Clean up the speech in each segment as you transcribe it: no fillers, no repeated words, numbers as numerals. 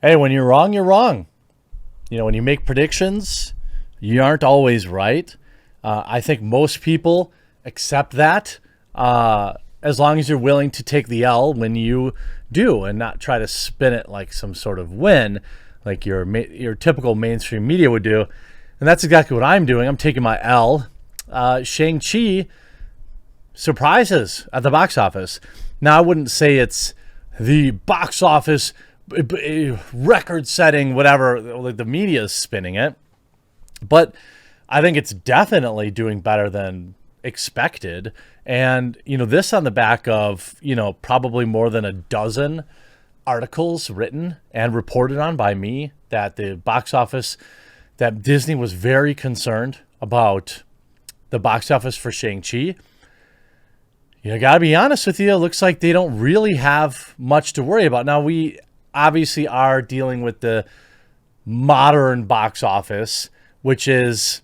Hey, when you're wrong, you're wrong. When you make predictions, you aren't always right. I think most people accept that as long as you're willing to take the L when you do and not try to spin it like some sort of win, like your typical mainstream media would do. And that's exactly what I'm doing. I'm taking my L. Shang-Chi surprises at the box office. Now, I wouldn't say it's the box office record-setting, whatever, like the media is spinning it. But I think it's definitely doing better than expected. And, this on the back of, probably more than a dozen articles written and reported on by me that the box office, that Disney was very concerned about the box office for Shang-Chi. I got to be honest with you, it looks like they don't really have much to worry about. Now, we obviously are dealing with the modern box office, which is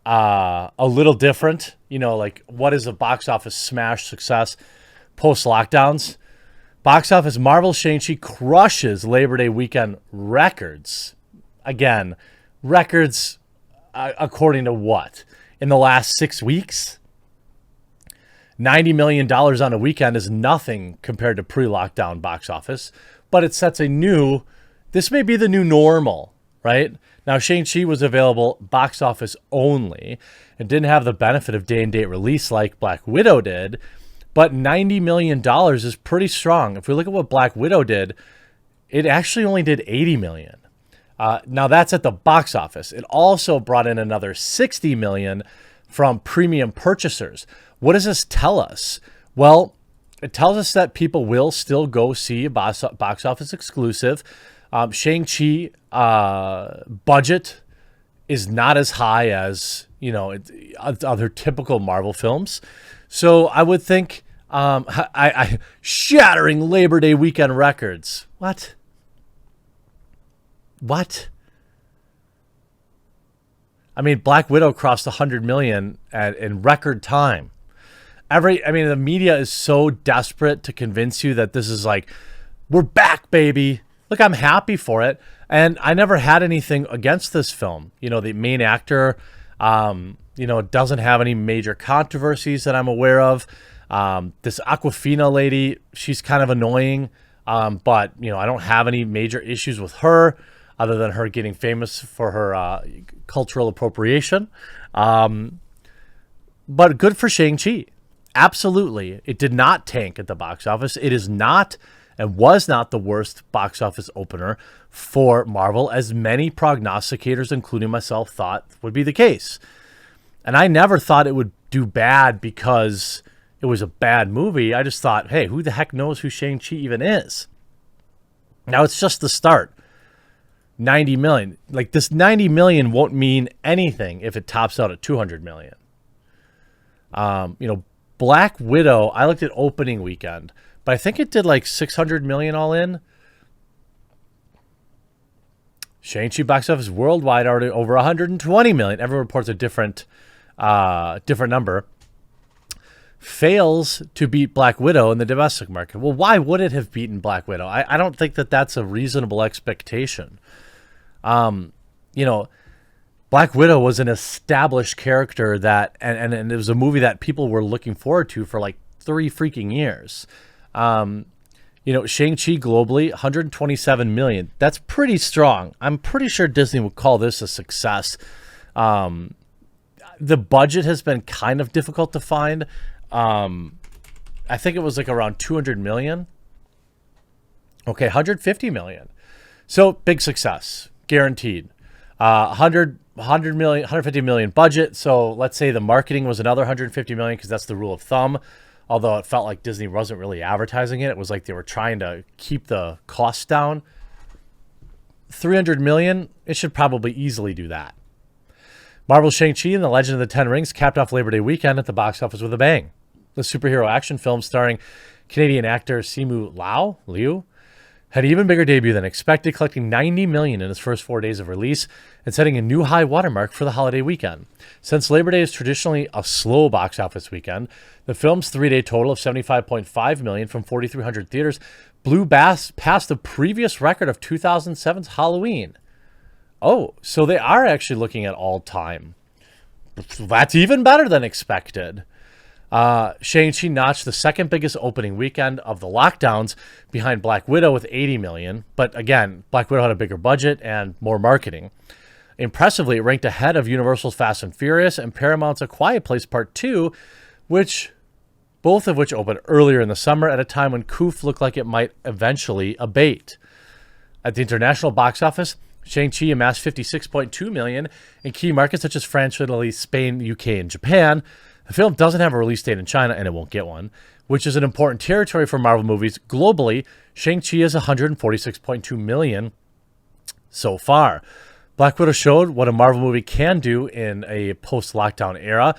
a little different. Like what is a box office smash success post lockdowns? Box office Marvel Shang-Chi crushes Labor Day weekend records. Again, records according to what? In the last 6 weeks? $90 million on a weekend is nothing compared to pre-lockdown box office, but it sets this may be the new normal, right? Now, Shang-Chi was available box office only and didn't have the benefit of day-and-date release like Black Widow did, but $90 million is pretty strong. If we look at what Black Widow did, it actually only did $80 million. Now, that's at the box office. It also brought in another $60 million from premium purchasers. What does this tell us? Well, it tells us that people will still go see a box office exclusive. Shang-Chi budget is not as high as other typical Marvel films. So I would think I shattering Labor Day weekend records. What? I mean, Black Widow crossed 100 million in record time. The media is so desperate to convince you that this is like, we're back, baby. Look, I'm happy for it. And I never had anything against this film. The main actor, doesn't have any major controversies that I'm aware of. This Aquafina lady, she's kind of annoying. But I don't have any major issues with her other than her getting famous for her cultural appropriation. But good for Shang-Chi. Absolutely. It did not tank at the box office. It is not and was not the worst box office opener for Marvel, as many prognosticators, including myself, thought would be the case. And I never thought it would do bad because it was a bad movie. I just thought, hey, who the heck knows who Shang-Chi even is? Now, it's just the start. 90 million. Like, this 90 million won't mean anything if it tops out at 200 million. Black Widow, I looked at opening weekend, but I think it did like 600 million all in. Shang-Chi box office worldwide already over 120 million. Everyone reports a different number. Fails to beat Black Widow in the domestic market. Well, why would it have beaten Black Widow? I don't think that that's a reasonable expectation. Black Widow was an established character that, and it was a movie that people were looking forward to for like 3 freaking years. Shang-Chi globally, 127 million. That's pretty strong. I'm pretty sure Disney would call this a success. The budget has been kind of difficult to find. I think it was like around 200 million. Okay, 150 million. So big success, guaranteed. 150 million budget. So let's say the marketing was another 150 million because that's the rule of thumb. Although it felt like Disney wasn't really advertising it. It was like they were trying to keep the costs down. 300 million, it should probably easily do that. Marvel's Shang-Chi and the Legend of the Ten Rings capped off Labor Day weekend at the box office with a bang. The superhero action film starring Canadian actor Simu Liu had an even bigger debut than expected, collecting $90 million in its first 4 days of release and setting a new high watermark for the holiday weekend. Since Labor Day is traditionally a slow box office weekend, the film's 3-day total of $75.5 million from 4,300 theaters blew past the previous record of 2007's Halloween. Oh, so they are actually looking at all time. That's even better than expected. Shang-Chi notched the second biggest opening weekend of the lockdowns behind Black Widow with 80 million. But again, Black Widow had a bigger budget and more marketing. Impressively, it ranked ahead of Universal's Fast and Furious and Paramount's A Quiet Place Part 2, both of which opened earlier in the summer at a time when Coof looked like it might eventually abate. At the international box office, Shang-Chi amassed 56.2 million in key markets such as France, Italy, Spain, UK, and Japan. The film doesn't have a release date in China, and it won't get one, which is an important territory for Marvel movies. Globally, Shang-Chi is 146.2 million so far. Black Widow showed what a Marvel movie can do in a post-lockdown era,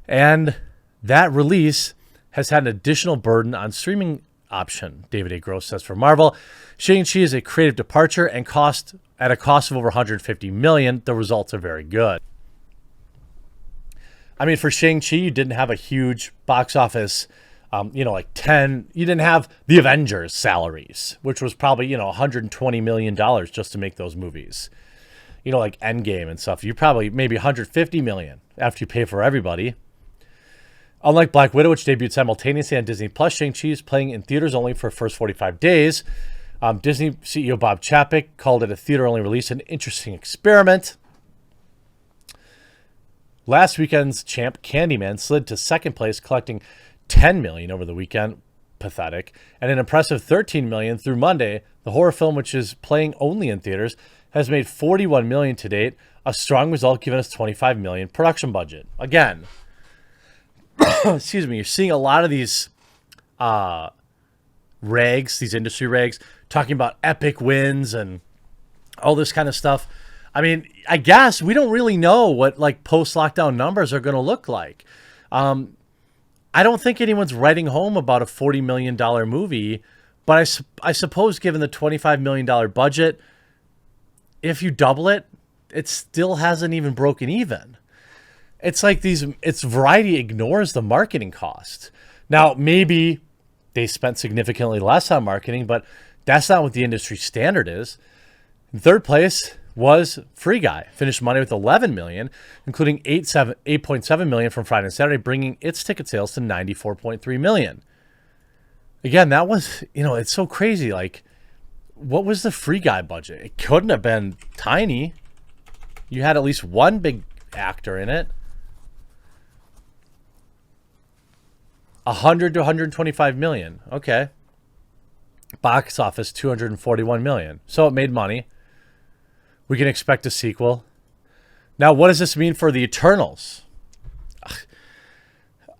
and that release has had an additional burden on streaming option. David A. Gross says for Marvel, Shang-Chi is a creative departure and at a cost of over 150 million. The results are very good. I mean, for Shang-Chi, you didn't have a huge box office, like 10. You didn't have the Avengers salaries, which was probably, $120 million just to make those movies. Like Endgame and stuff. You probably maybe 150 million after you pay for everybody. Unlike Black Widow, which debuted simultaneously on Disney Plus, Shang-Chi is playing in theaters only for the first 45 days. Disney CEO Bob Chapek called it a theater-only release, an interesting experiment. Last weekend's champ, Candyman, slid to second place, collecting 10 million over the weekend. Pathetic. And an impressive 13 million through Monday. The horror film, which is playing only in theaters, has made 41 million to date, a strong result given its 25 million production budget. Again, excuse me, you're seeing a lot of these rags, these industry rags, talking about epic wins and all this kind of stuff. I mean, I guess we don't really know what like post-lockdown numbers are going to look like. I don't think anyone's writing home about a $40 million movie, but I suppose given the $25 million budget, if you double it, it still hasn't even broken even. It's like Variety ignores the marketing cost. Now, maybe they spent significantly less on marketing, but that's not what the industry standard is. In third place was Free Guy, finished Monday with 11 million, including 8.7 million from Friday and Saturday, bringing its ticket sales to 94.3 million. Again, that was, it's so crazy. Like, what was the Free Guy budget? It couldn't have been tiny. You had at least one big actor in it. 100 to 125 million. Okay. Box office 241 million. So it made money. We can expect a sequel. Now, what does this mean for the Eternals?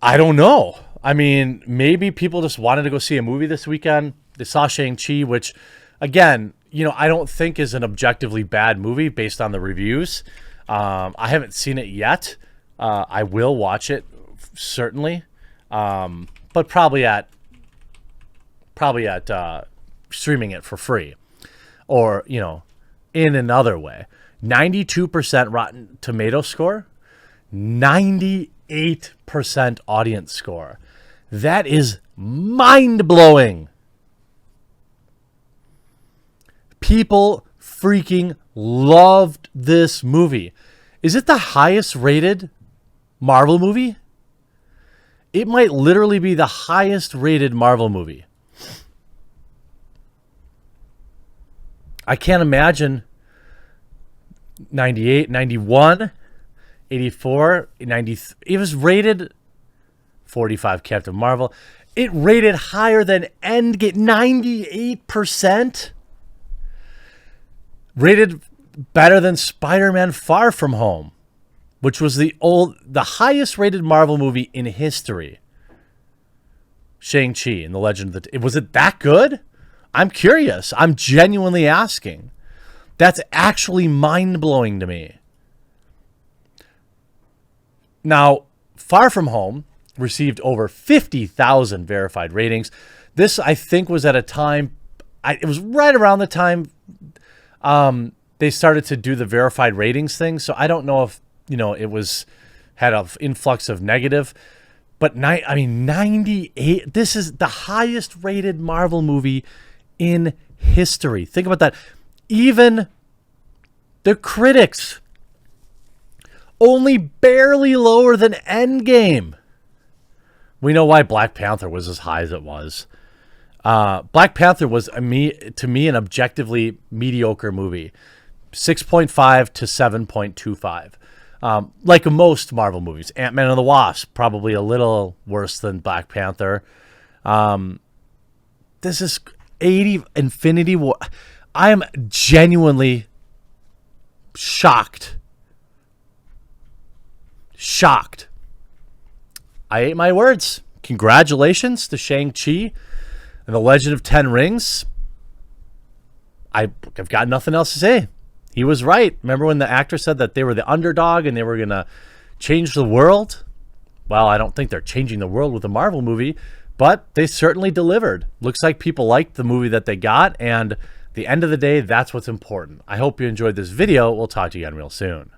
I don't know. I mean, maybe people just wanted to go see a movie this weekend. They saw Shang-Chi, which, again, I don't think is an objectively bad movie based on the reviews. I haven't seen it yet. I will watch it, certainly. But probably at streaming it for free, or in another way. 92% Rotten Tomato score, 98% audience score. That is mind-blowing. People freaking loved this movie. Is it the highest rated Marvel movie? It might literally be the highest rated Marvel movie. I can't imagine 98, 91, 84, 90. It was rated 45 Captain Marvel. It rated higher than Endgame, 98%. Rated better than Spider-Man Far From Home, which was the highest rated Marvel movie in history. Shang-Chi and the Legend of was it that good? I'm curious. I'm genuinely asking. That's actually mind-blowing to me. Now, Far From Home received over 50,000 verified ratings. This, I think, was at a time, it was right around the time they started to do the verified ratings thing. So I don't know if, it had an influx of negative. But 98, this is the highest rated Marvel movie in history. Think about that. Even the critics, only barely lower than Endgame. We know why Black Panther was as high as it was. Black Panther was, to me, an objectively mediocre movie. 6.5 to 7.25. Like most Marvel movies. Ant-Man and the Wasp, probably a little worse than Black Panther. This is 80 Infinity War. I am genuinely shocked. Shocked. I ate my words. Congratulations to Shang-Chi and the Legend of Ten Rings. I've got nothing else to say. He was right. Remember when the actor said that they were the underdog and they were going to change the world? Well, I don't think they're changing the world with a Marvel movie, but they certainly delivered. Looks like people liked the movie that they got, and at the end of the day, that's what's important. I hope you enjoyed this video. We'll talk to you again real soon.